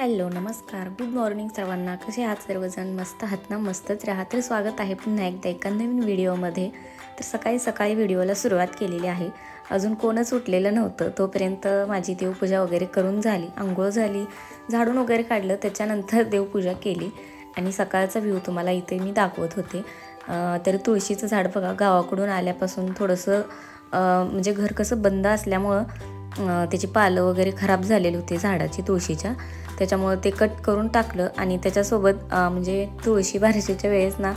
Hello नमस्कार good morning सर्वांना. कसे आहात सर्वजण? मस्त आहात ना? मस्तच राहा. तर स्वागत आहे पुन्हा एकदा एका नवीन व्हिडिओमध्ये. तर सकाळी व्हिडिओला सुरुवात केलेली आहे. अजून कोणच उठलेलं नव्हतं. तोपर्यंत माझी देवपूजा वगैरे करून झाली, आंघोळ झाली, झाडून वगैरे काढलं. त्याच्यानंतर देवपूजा केली आणि सकाळचा व्ह्यू तुम्हाला इथे मी दाखवत होते. तर तुळशीचं झाड बघा, गावाकडून आल्यापासून थोडंसं म्हणजे घर कसं बंद असल्यामुळं त्याची पालं वगैरे खराब झालेली होती झाडाची तुळशीच्या. त्याच्यामुळं ते कट करून टाकलं आणि त्याच्यासोबत म्हणजे तुळशी बारशीच्या वेळेस ना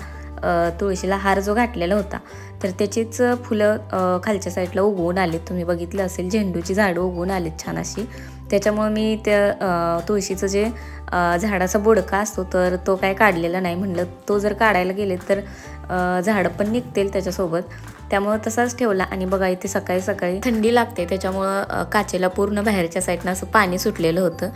तुळशीला हार जो घातलेला होता तर त्याचीच फुलं खालच्या साईडला उगवून आलेत. तुम्ही बघितलं असेल झेंडूची झाडं उगवून आलेत छान अशी. त्याच्यामुळं मी त्या तुळशीचं जे झाडाचा बुडका असतो तर तो काय काढलेला नाही. म्हणलं तो जर काढायला गेले तर झाडं पण निघतील त्याच्यासोबत, त्यामुळं तसाच ठेवला. आणि बघा इथे सकाळी थंडी लागते त्याच्यामुळं काचेला पूर्ण बाहेरच्या साईडनं असं पाणी सुटलेलं होतं.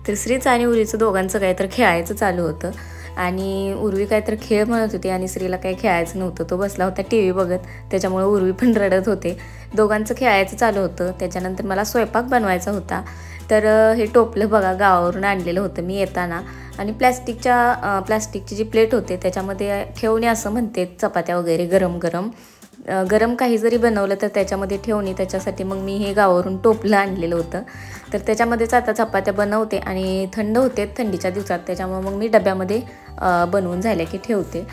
तर श्रीचं आणि उर्वीचं दोघांचं काहीतरी खेळायचं चालू होतं आणि उर्वी काहीतरी खेळ म्हणत होती आणि श्रीला काही खेळायचं नव्हतं. तो बसला होता टी व्ही बघत, त्याच्यामुळे उर्वी पण रडत होते. दोघांचं खेळायचं चालू होतं. त्याच्यानंतर मला स्वयंपाक बनवायचा होता. तर हे टोपलं बघा गावावरून आणलेलं होतं मी येताना आणि प्लॅस्टिकची जी प्लेट होते त्याच्यामध्ये ठेवणे असं म्हणते चपात्या वगैरे गरम काही जरी बनवलं तर त्याच्यामध्ये ठेवणे. त्याच्यासाठी मग मी हे गावावरून टोपलं आणलेलं होतं. तर त्याच्यामध्येच आता चपात्या बनवते आणि थंड होते थंडीच्या दिवसात, त्याच्यामुळे मग मी डब्यामध्ये बनवून झाल्या की ठेवते.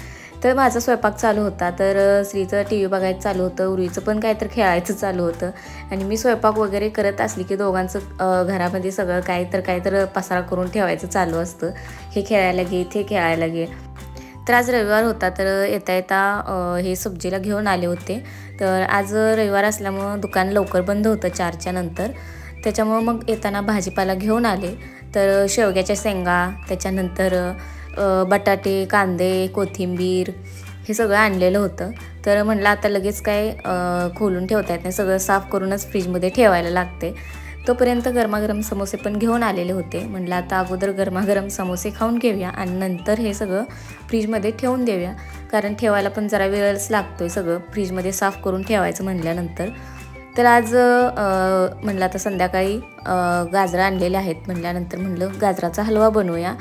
तर माझा स्वयंपाक चालू होता. तर श्रीचं टी व्ही बघायचं चालू होतं, उर्वीचं पण काहीतरी खेळायचं चालू होतं आणि मी स्वयंपाक वगैरे करत असली की दोघांचं घरामध्ये सगळं काहीतरी पसारा करून ठेवायचं चालू असतं. हे खेळायला घे, ते खेळायला घे. तर आज रविवार होता तर येता हे सब्जीला घेऊन आले होते. तर आज रविवार असल्यामुळं दुकान लवकर बंद होतं 4च्या नंतर. त्याच्यामुळं मग येताना भाजीपाला घेऊन आले. तर शेवग्याच्या शेंगा, त्याच्यानंतर बटाटे, कांदे, कोथिंबीर हे सगळं आणलेलं होतं. तर म्हणलं आता लगेच काय खोलून ठेवता येत नाही, सगळं साफ करूनच फ्रीजमध्ये ठेवायला लागते. तोपर्यंत गरमागरम समोसे पण घेऊन आलेले होते. म्हटलं आता अगोदर गरमागरम समोसे खाऊन घेऊया आणि नंतर हे सगळं फ्रीजमध्ये ठेवून देऊया, कारण ठेवायला पण जरा वेळच लागतो आहे सगळं फ्रीजमध्ये साफ करून ठेवायचं म्हटल्यानंतर. तर आज म्हटलं आता संध्याकाळी गाजरं आणलेले आहेत म्हटल्यानंतर म्हणलं गाजराचा हलवा बनवूया.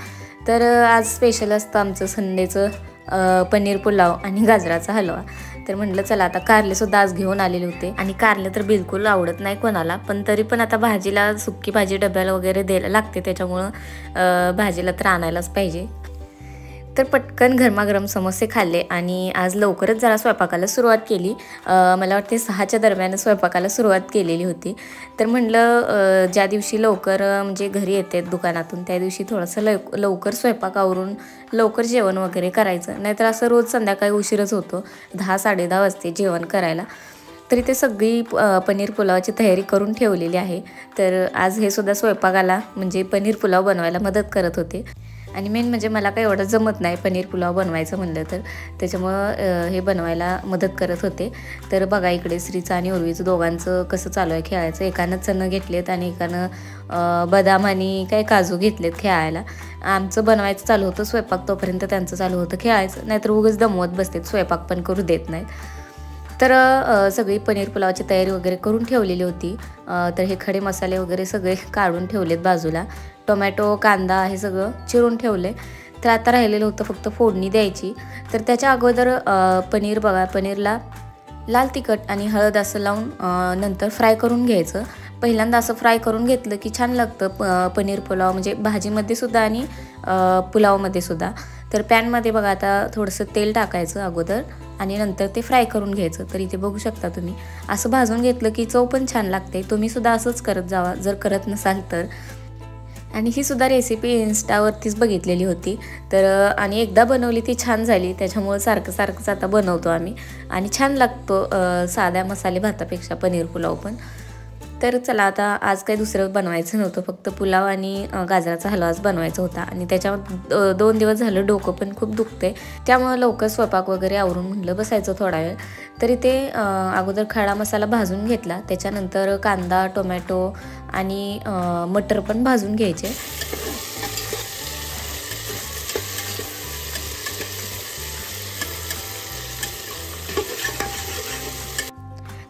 तर आज स्पेशल असतं आमचं संडेचं पनीर पुलाव आणि गाजराचा हलवा. तर म्हटलं चला आता कारलेसुद्धा आज घेऊन आलेले होते आणि कारले तर बिलकुल आवडत नाही कोणाला, पण तरी पण आता भाजीला सुक्की भाजी डब्याला वगैरे द्यायला लागते, त्याच्यामुळं भाजीला तर आणायलाच पाहिजे. तर पटकन गरमागरम समोसे खाल्ले आणि आज लवकरच जरा स्वयंपाकाला सुरुवात केली. मला वाटते 6च्या दरम्यान स्वयंपाकाला सुरुवात केलेली होती. तर म्हटलं ज्या दिवशी लवकर म्हणजे घरी येते दुकानातून त्या दिवशी थोडंसं लवकर स्वयंपाक आवरून लवकर जेवण वगैरे करायचं, नाहीतर असं रोज संध्याकाळी उशीरच होतो, 10-10:30 वाजते जेवण करायला. तरी ते सगळी पनीर पुलावाची तयारी करून ठेवलेली आहे. तर आज हे सुद्धा स्वयंपाकाला म्हणजे पनीर पुलाव बनवायला मदत करत होते. आणि मेन म्हणजे मला काही एवढं जमत नाही पनीर पुलाव बनवायचं म्हणलं तर, त्याच्यामुळं हे बनवायला मदत करत होते. तर बघा इकडे श्रीचं आणि उर्वीचं दोघांचं कसं चालू आहे खेळायचं. एकानं चणं घेतलेत आणि एकानं बदाम आणि काही काजू घेतलेत खेळायला. आमचं बनवायचं चालू होतं स्वयंपाक, तोपर्यंत त्यांचं चालू होतं खेळायचं, नाहीतर उगाच दमवत बसतेत, स्वयंपाक पण करू देत नाहीत. तर सगळी पनीर पुलावाची तयारी वगैरे करून ठेवलेली होती. तर हे खडे मसाले वगैरे सगळे काढून ठेवलेत बाजूला. टोमॅटो, कांदा हे सगळं चिरून ठेवले. तर आता राहिलेलं होतं फक्त फोडणी द्यायची. तर त्याच्या अगोदर पनीर बघा, पनीरला लाल तिखट आणि हळद असं लावून नंतर फ्राय करून घ्यायचं. पहिल्यांदा असं फ्राय करून घेतलं की छान लागतं पनीर पुलाव, म्हणजे भाजीमध्ये सुद्धा आणि पुलावमध्ये सुद्धा. तर पॅनमध्ये बघा आता थोडंसं तेल टाकायचं अगोदर आणि नंतर ते फ्राय करून घ्यायचं. तर इथे बघू शकता तुम्ही असं भाजून घेतलं की चव पण छान लागते. तुम्हीसुद्धा असंच करत जावा जर करत नसाल तर. आणि ही सुद्धा रेसिपी इन्स्टावरतीच बघितलेली होती. तर आणि एकदा बनवली ती छान झाली, त्याच्यामुळं सारखंच आता बनवतो आम्ही आणि छान लागतो साध्या मसाले भातापेक्षा पनीर पुलाव पण. तर चला आता आज काही दुसरं बनवायचं नव्हतं, फक्त पुलाव आणि गाजराचा हलवाच बनवायचा होता. आणि त्याच्यावर 2 दिवस झालं डोकं पण खूप दुखते, त्यामुळं लवकर स्वयंपाक वगैरे आवरून म्हटलं बसायचं थोडा वेळ. तरी ते अगोदर खडा मसाला भाजून घेतला, त्याच्यानंतर कांदा, टोमॅटो आणि मटर पण भाजून घ्यायचे.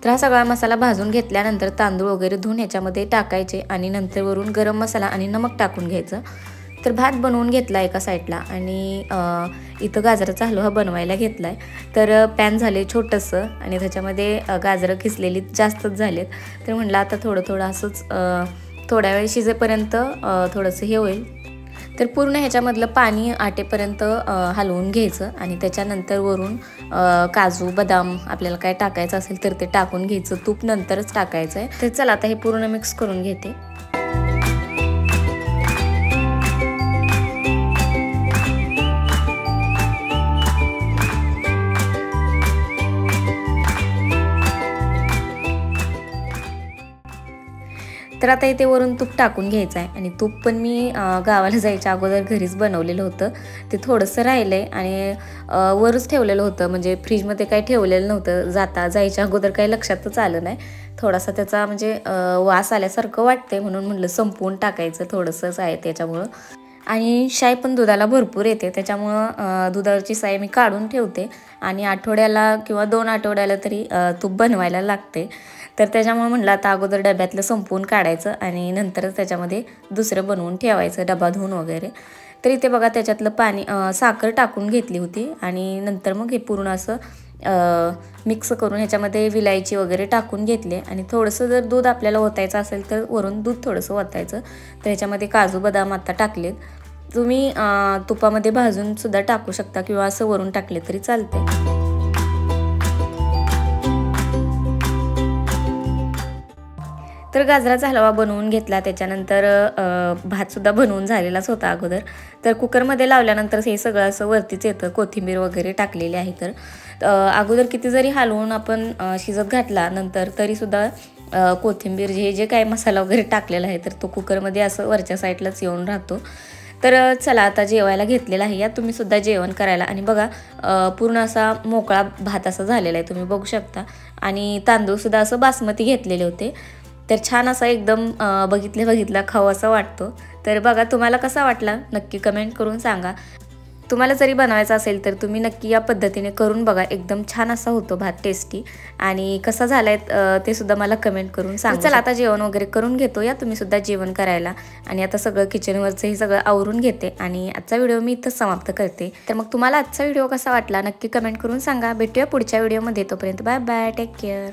तर हा सगळा मसाला भाजून घेतल्यानंतर तांदूळ वगैरे धुवून ह्याच्यामध्ये टाकायचे आणि नंतर वरून गरम मसाला आणि नमक टाकून घ्यायचं। तर भात बनवून घेतला एका साईडला आणि इथं गाजराचा हलवा बनवायला घेतला आहे। तर पॅन झाले छोटंसं आणि त्याच्यामध्ये गाजरं किसलेली जास्तच झालेत। तर म्हटलं आता थोडं थोडं असंच थोड्या वेळ शिजेपर्यंत थोडंसं हे होईल। तर पूर्ण ह्याच्यामधलं पाणी आटेपर्यंत हलवून घ्यायचं आणि त्याच्यानंतर वरून काजू बदाम आपल्याला काय टाकायचं असेल तर ते टाकून घ्यायचं। तूप नंतरच टाकायचं आहे। तर चला आता हे पूर्ण मिक्स करून घेते। तर आता इथे वरून तूप टाकून घ्यायचं आहे आणि तूप पण मी गावाला जायच्या अगोदर घरीच बनवलेलं होतं। ते थोडंसं राहिलं आहे आणि वरच ठेवलेलं होतं, म्हणजे फ्रीजमध्ये काही ठेवलेलं नव्हतं। जायच्या अगोदर काही लक्षातच आलं नाही। थोडासा त्याचा म्हणजे वास आल्यासारखं वाटते म्हणून म्हटलं संपवून टाकायचं, थोडंसंच आहे त्याच्यामुळं। आणि साय पण दुधाला भरपूर येते, त्याच्यामुळं दुधावरची साय मी काढून ठेवते आणि आठवड्याला किंवा 2 आठवड्याला तरी तूप बनवायला लागते। तर त्याच्यामुळे म्हटलं आता अगोदर डब्यातलं संपवून काढायचं आणि नंतरच त्याच्यामध्ये दुसरं बनवून ठेवायचं डबा धुवून वगैरे। तर इथे बघा त्याच्यातलं पाणी साखर टाकून घेतली होती आणि नंतर मग हे पूर्ण असं मिक्स करून ह्याच्यामध्ये विलायची वगैरे टाकून घेतले आणि थोडंसं जर दूध आपल्याला ओतायचं असेल तर वरून दूध थोडंसं ओतायचं। तर ह्याच्यामध्ये काजू बदाम आता टाकलेत, तुम्ही तुपामध्ये भाजून सुद्धा टाकू शकता किंवा असं वरून टाकले तरी चालते। तर गाजराचा हलवा बनवून घेतला, त्याच्यानंतर भातसुद्धा बनवून झालेलाच होता अगोदर। तर कुकरमध्ये लावल्यानंतर हे सगळं असं वरतीच येतं, कोथिंबीर वगैरे टाकलेली आहे। तर अगोदर किती जरी हलवून आपण शिजत घातला नंतर तरीसुद्धा कोथिंबीर जे काय मसाला वगैरे टाकलेला आहे तर तो कुकरमध्ये असं वरच्या साईडलाच येऊन राहतो। तर चला आता जेवायला घेतलेला आहे, या तुम्ही सुद्धा जेवण करायला। आणि बघा पूर्ण असा मोकळा भात असा झालेला आहे, तुम्ही बघू शकता। आणि तांदूळसुद्धा असं बासमती घेतलेले होते। तर छान असा एकदम बघितल्या खाऊ असा वाटतो। तर बघा तुम्हाला कसा वाटला नक्की कमेंट करून सांगा। तुम्हाला जरी बनवायचा असेल तर तुम्ही नक्की या पद्धतीने करून बघा, एकदम छान असा होतो भात, टेस्टी। आणि कसा झालाय ते सुद्धा मला कमेंट करून सांगा। चला आता जेवण वगैरे करून घेतो, या तुम्ही सुद्धा जेवण करायला। आणि आता सगळं किचनवरचं हे सगळं आवरून घेते आणि आजचा व्हिडिओ मी इथंच समाप्त करते। तर मग तुम्हाला आजचा व्हिडिओ कसा वाटला नक्की कमेंट करून सांगा। भेटूया पुढच्या व्हिडिओमध्ये, तोपर्यंत बाय बाय, टेक केअर।